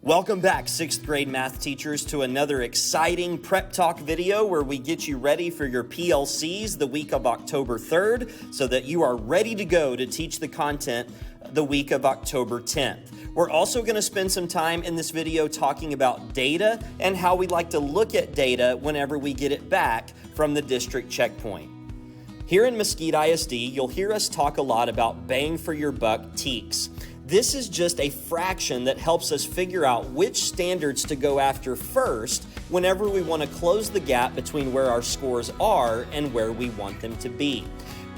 Welcome back, 6th grade math teachers, to another exciting prep talk video where we get you ready for your PLCs the week of October 3rd so that you are ready to go to teach the content the week of October 10th. We're also going to spend some time in this video talking about data and how we like to look at data whenever we get it back from the district checkpoint. Here in Mesquite ISD, you'll hear us talk a lot about bang for your buck TEKS. This is just a fraction that helps us figure out which standards to go after first whenever we want to close the gap between where our scores are and where we want them to be.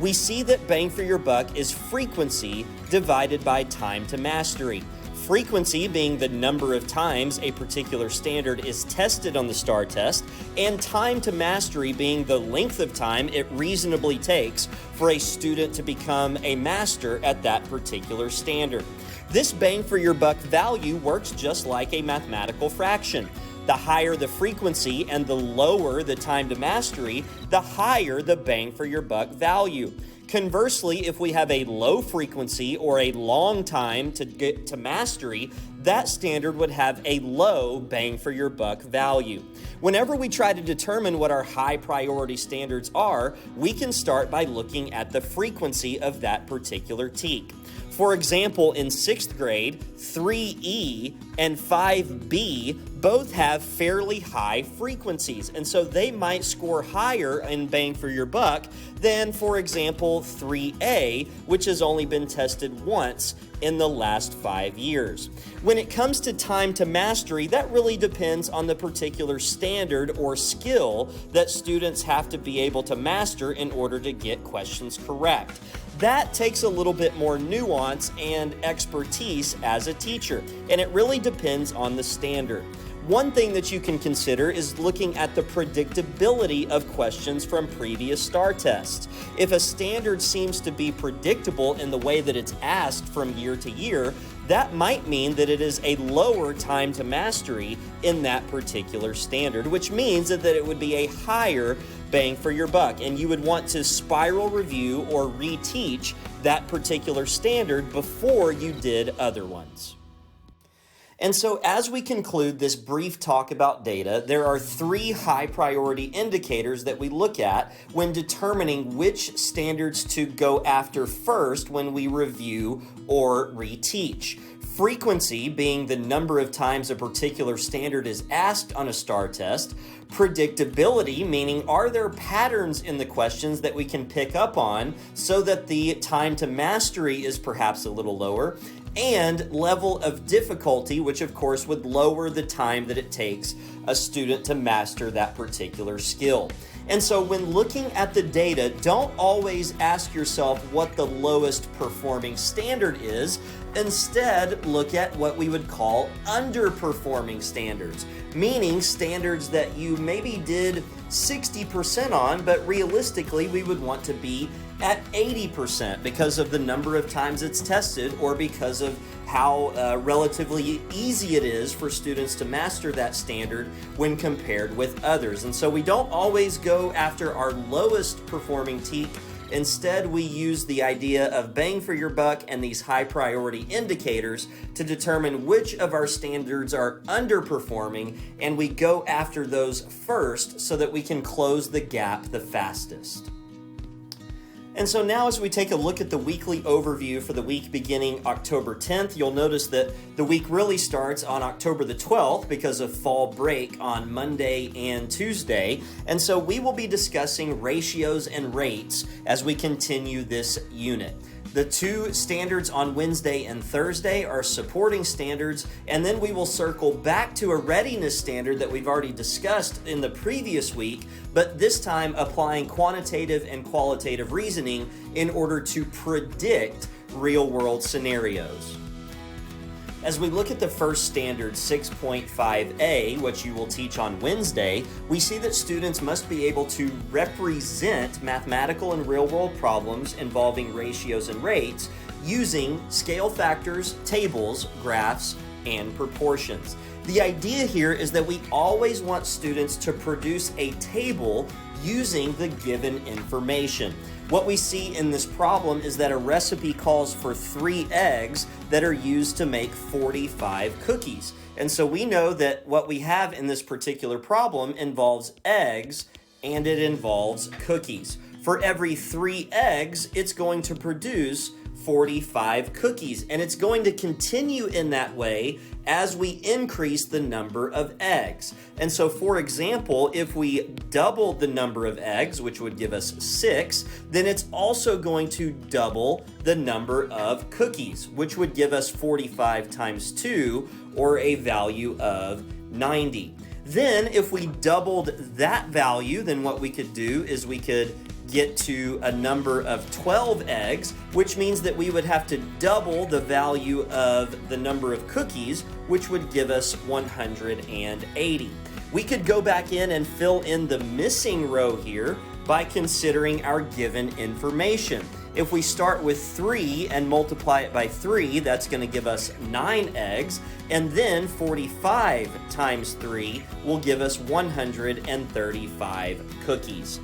We see that bang for your buck is frequency divided by time to mastery. Frequency being the number of times a particular standard is tested on the STAR test, and time to mastery being the length of time it reasonably takes for a student to become a master at that particular standard. This bang for your buck value works just like a mathematical fraction. The higher the frequency and the lower the time to mastery, the higher the bang for your buck value. Conversely, if we have a low frequency or a long time to get to mastery, that standard would have a low bang for your buck value. Whenever we try to determine what our high priority standards are, we can start by looking at the frequency of that particular TEK. For example, in 6th grade, 3E and 5B both have fairly high frequencies, and so they might score higher in bang for your buck than, for example, 3A, which has only been tested once in the last 5 years. When it comes to time to mastery, that really depends on the particular standard or skill that students have to be able to master in order to get questions correct. That takes a little bit more nuance and expertise as a teacher, and it really depends on the standard. One thing that you can consider is looking at the predictability of questions from previous STAR tests. If a standard seems to be predictable in the way that it's asked from year to year, that might mean that it is a lower time to mastery in that particular standard, which means that it would be a higher bang for your buck, and you would want to spiral review or reteach that particular standard before you did other ones. And so as we conclude this brief talk about data, there are 3 high priority indicators that we look at when determining which standards to go after first when we review or reteach. Frequency being the number of times a particular standard is asked on a STAR test. Predictability, meaning are there patterns in the questions that we can pick up on so that the time to mastery is perhaps a little lower. And level of difficulty, which of course would lower the time that it takes a student to master that particular skill. And so when looking at the data, don't always ask yourself what the lowest performing standard is. Instead, look at what we would call underperforming standards, meaning standards that you maybe did 60% on, but realistically we would want to be at 80% because of the number of times it's tested or because of how relatively easy it is for students to master that standard when compared with others. And so we don't always go after our lowest performing TEK. Instead, we use the idea of bang for your buck and these high priority indicators to determine which of our standards are underperforming, and we go after those first so that we can close the gap the fastest. And so now as we take a look at the weekly overview for the week beginning October 10th, you'll notice that the week really starts on October the 12th because of fall break on Monday and Tuesday. And so we will be discussing ratios and rates as we continue this unit. The 2 standards on Wednesday and Thursday are supporting standards, and then we will circle back to a readiness standard that we've already discussed in the previous week, but this time applying quantitative and qualitative reasoning in order to predict real-world scenarios. As we look at the first standard, 6.5a, which you will teach on Wednesday, we see that students must be able to represent mathematical and real-world problems involving ratios and rates using scale factors, tables, graphs, and proportions. The idea here is that we always want students to produce a table using the given information. What we see in this problem is that a recipe calls for 3 eggs that are used to make 45 cookies. And so we know that what we have in this particular problem involves eggs and it involves cookies. For every 3 eggs, it's going to produce 45 cookies, and it's going to continue in that way as we increase the number of eggs. And so, for example, if we doubled the number of eggs, which would give us 6, then it's also going to double the number of cookies, which would give us 45 times 2, or a value of 90. Then, if we doubled that value, then what we could do is we could get to a number of 12 eggs, which means that we would have to double the value of the number of cookies, which would give us 180. We could go back in and fill in the missing row here by considering our given information. If we start with 3 and multiply it by 3, that's going to give us 9 eggs, and then 45 times 3 will give us 135 cookies.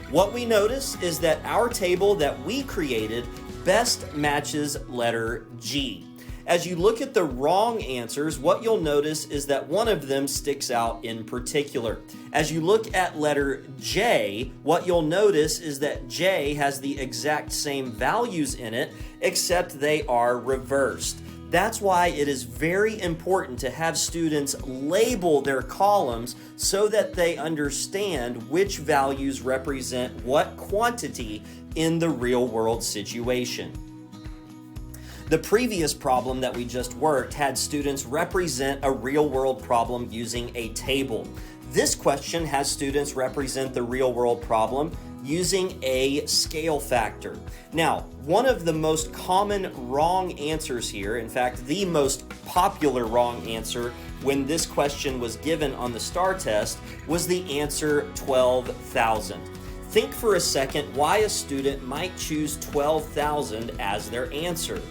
What we notice is that our table that we created best matches letter G. As you look at the wrong answers, what you'll notice is that one of them sticks out in particular. As you look at letter J, what you'll notice is that J has the exact same values in it, except they are reversed. That's why it is very important to have students label their columns so that they understand which values represent what quantity in the real-world situation. The previous problem that we just worked had students represent a real-world problem using a table. This question has students represent the real-world problem using a scale factor. Now, one of the most common wrong answers here, in fact, the most popular wrong answer when this question was given on the STAR test, was the answer 12,000. Think for a second why a student might choose 12,000 as their answer.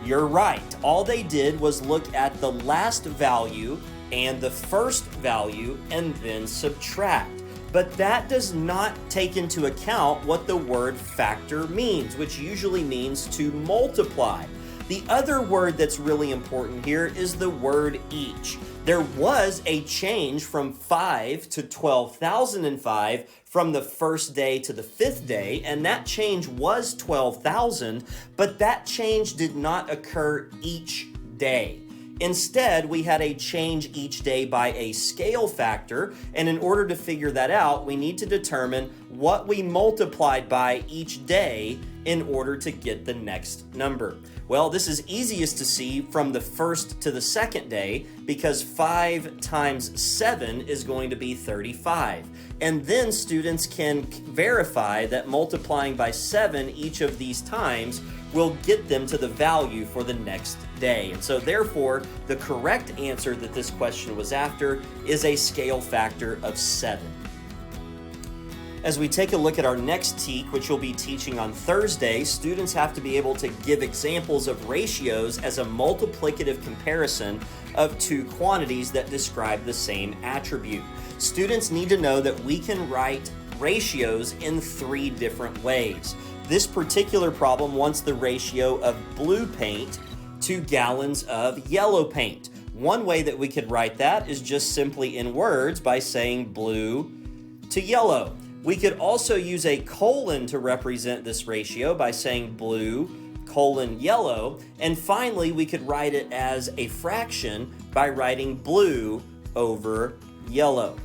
You're right. All they did was look at the last value and the first value and then subtract. But that does not take into account what the word factor means, which usually means to multiply. The other word that's really important here is the word each. There was a change from 5 to 12,005 from the first day to the 5th day, and that change was 12,000, but that change did not occur each day. Instead, we had a change each day by a scale factor, and in order to figure that out, we need to determine what we multiplied by each day in order to get the next number. Well, this is easiest to see from the first to the second day because 5 times 7 is going to be 35. And then students can verify that multiplying by 7 each of these times will get them to the value for the next day. And so therefore, the correct answer that this question was after is a scale factor of 7. As we take a look at our next TEK, which we'll be teaching on Thursday, students have to be able to give examples of ratios as a multiplicative comparison of 2 quantities that describe the same attribute. Students need to know that we can write ratios in 3 different ways. This particular problem wants the ratio of blue paint to gallons of yellow paint. One way that we could write that is just simply in words by saying blue to yellow. We could also use a colon to represent this ratio by saying blue colon yellow. And finally, we could write it as a fraction by writing blue over yellow.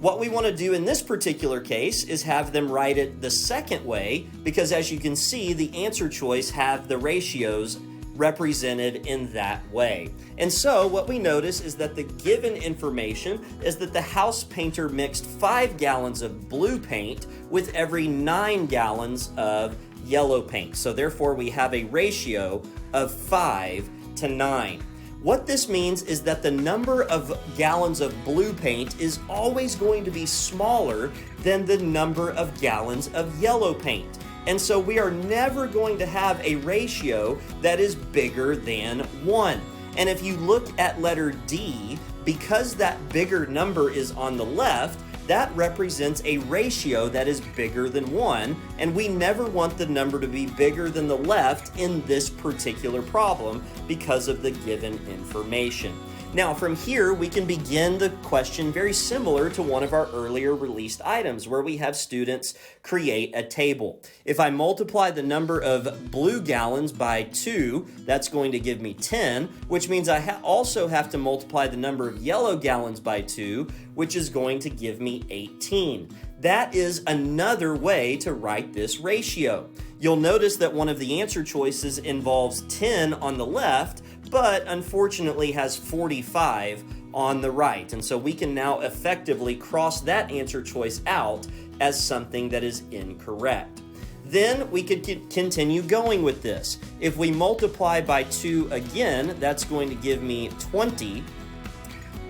What we want to do in this particular case is have them write it the second way, because as you can see, the answer choice have the ratios represented in that way. And so what we notice is that the given information is that the house painter mixed 5 gallons of blue paint with every 9 gallons of yellow paint. So therefore we have a ratio of 5 to 9. What this means is that the number of gallons of blue paint is always going to be smaller than the number of gallons of yellow paint. And so we are never going to have a ratio that is bigger than 1. And if you look at letter D, because that bigger number is on the left, that represents a ratio that is bigger than 1, and we never want the number to be bigger than the left in this particular problem because of the given information. Now, from here, we can begin the question very similar to one of our earlier released items where we have students create a table. If I multiply the number of blue gallons by 2, that's going to give me 10, which means I also have to multiply the number of yellow gallons by 2, which is going to give me 18. That is another way to write this ratio. You'll notice that one of the answer choices involves 10 on the left, but unfortunately has 45 on the right. And so we can now effectively cross that answer choice out as something that is incorrect. Then we could continue going with this. If we multiply by 2 again, that's going to give me 20.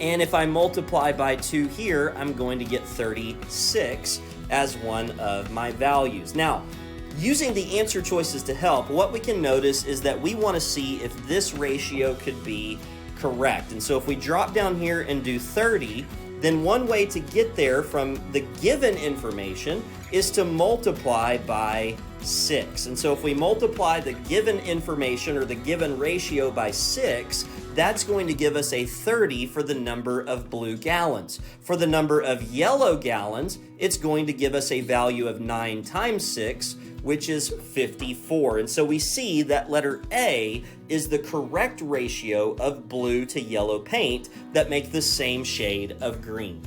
And if I multiply by 2 here, I'm going to get 36 as one of my values. Now, using the answer choices to help, what we can notice is that we want to see if this ratio could be correct. And so if we drop down here and do 30, then one way to get there from the given information is to multiply by 6. And so if we multiply the given information or the given ratio by 6, that's going to give us a 30 for the number of blue gallons. For the number of yellow gallons, it's going to give us a value of 9 times 6, which is 54. And so we see that letter A is the correct ratio of blue to yellow paint that make the same shade of green.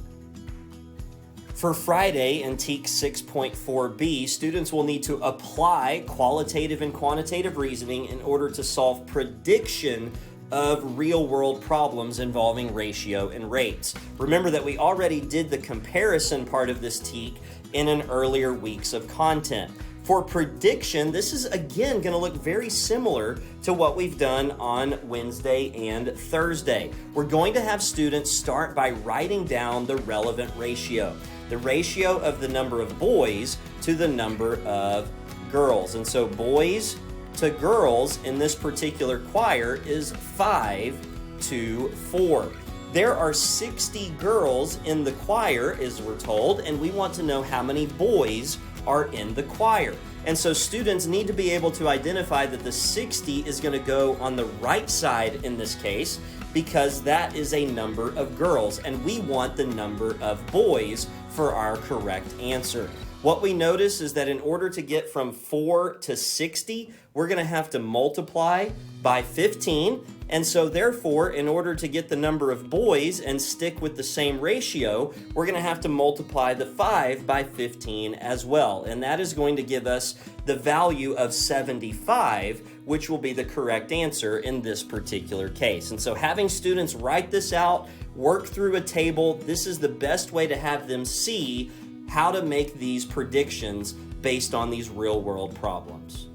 For Friday in TEK 6.4b, students will need to apply qualitative and quantitative reasoning in order to solve prediction of real-world problems involving ratio and rates. Remember that we already did the comparison part of this TEK in an earlier weeks of content. For prediction, this is again going to look very similar to what we've done on Wednesday and Thursday. We're going to have students start by writing down the relevant ratio, the ratio of the number of boys to the number of girls. And so boys to girls in this particular choir is 5 to 4. There are 60 girls in the choir, as we're told, and we want to know how many boys are in the choir. And so students need to be able to identify that the 60 is going to go on the right side in this case because that is a number of girls, and we want the number of boys for our correct answer. What we notice is that in order to get from 4 to 60, we're going to have to multiply by 15. And so therefore, in order to get the number of boys and stick with the same ratio, we're going to have to multiply the 5 by 15 as well. And that is going to give us the value of 75, which will be the correct answer in this particular case. And so having students write this out, work through a table, this is the best way to have them see how to make these predictions based on these real-world problems.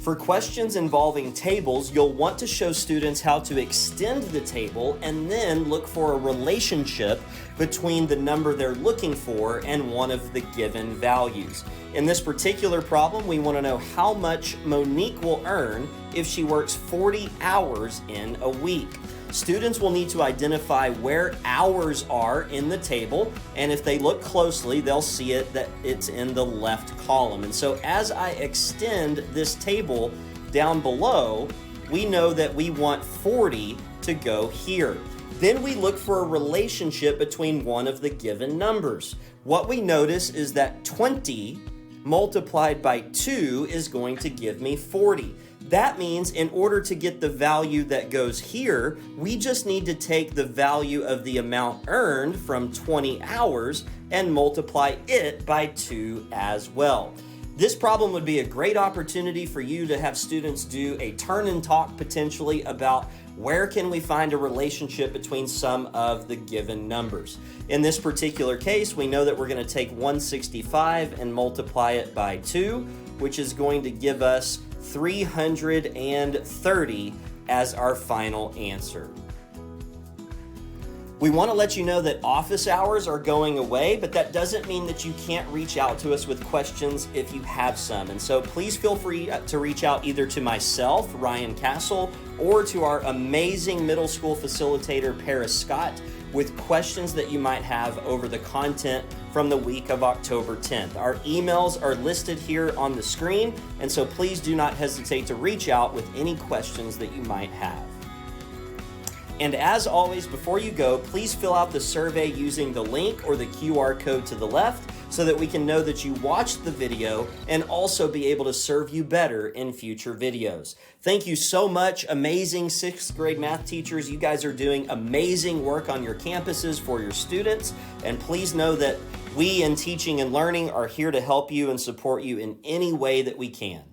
For questions involving tables, you'll want to show students how to extend the table and then look for a relationship between the number they're looking for and one of the given values. In this particular problem, we want to know how much Monique will earn if she works 40 hours in a week. Students will need to identify where hours are in the table, and if they look closely, they'll see it that it's in the left column. And so as I extend this table down below, we know that we want 40 to go here. Then we look for a relationship between one of the given numbers. What we notice is that 20 multiplied by 2 is going to give me 40. That means in order to get the value that goes here, we just need to take the value of the amount earned from 20 hours and multiply it by 2 as well. This problem would be a great opportunity for you to have students do a turn and talk potentially about where can we find a relationship between some of the given numbers. In this particular case, we know that we're going to take 165 and multiply it by 2, which is going to give us 330 as our final answer. We want to let you know that office hours are going away, but that doesn't mean that you can't reach out to us with questions if you have some. And so please feel free to reach out either to myself, Ryan Castle, or to our amazing middle school facilitator, Paris Scott, with questions that you might have over the content from the week of October 10th. Our emails are listed here on the screen, and so please do not hesitate to reach out with any questions that you might have. And as always, before you go, please fill out the survey using the link or the QR code to the left so that we can know that you watched the video and also be able to serve you better in future videos. Thank you so much, amazing 6th grade math teachers. You guys are doing amazing work on your campuses for your students. And please know that we in Teaching and Learning are here to help you and support you in any way that we can.